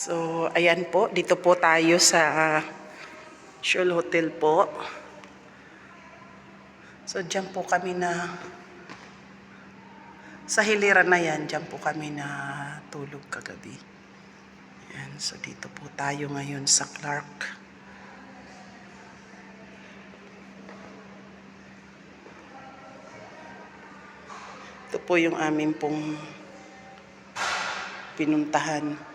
So, ayan po. Dito po tayo sa Shoal Hotel po. So, dyan po kami na sa hiliran na yan, dyan po kami na tulog kagabi. Ayan. So, dito po tayo ngayon sa Clark. Ito po yung amin pong pinuntahan.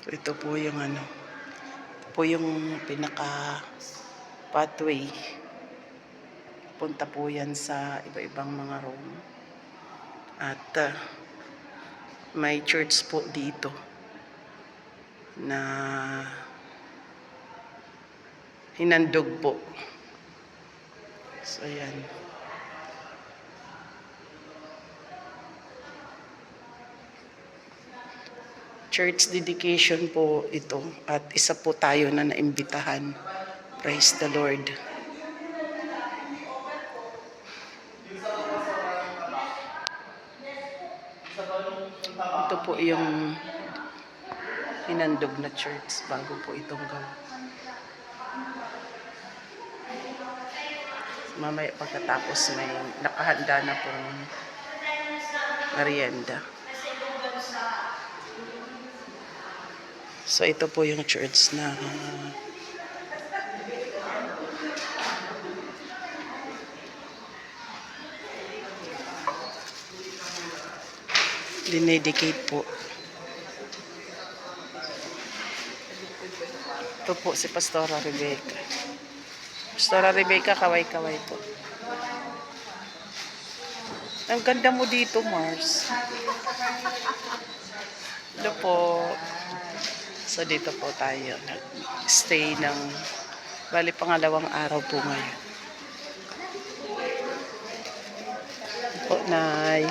So, ito po yung ito po yung pinaka pathway. Punta po yan sa iba-ibang mga room. At may church po dito na hinandog po. So, ayan. Church dedication po ito. At isa po tayo na naimbitahan. Praise the Lord. Ito po yung hinandog na church bago po itong gawin. Mamaya pagkatapos may nakahanda na pong merienda. So ito po yung church na dinedicate po. Ito po si Pastora Rebecca. Pastora Rebecca, kaway-kaway po. Ang ganda mo dito, Mars. Ito po. So, dito po tayo. Nag-stay ng bali pangalawang araw po ngayon. Po, Nay.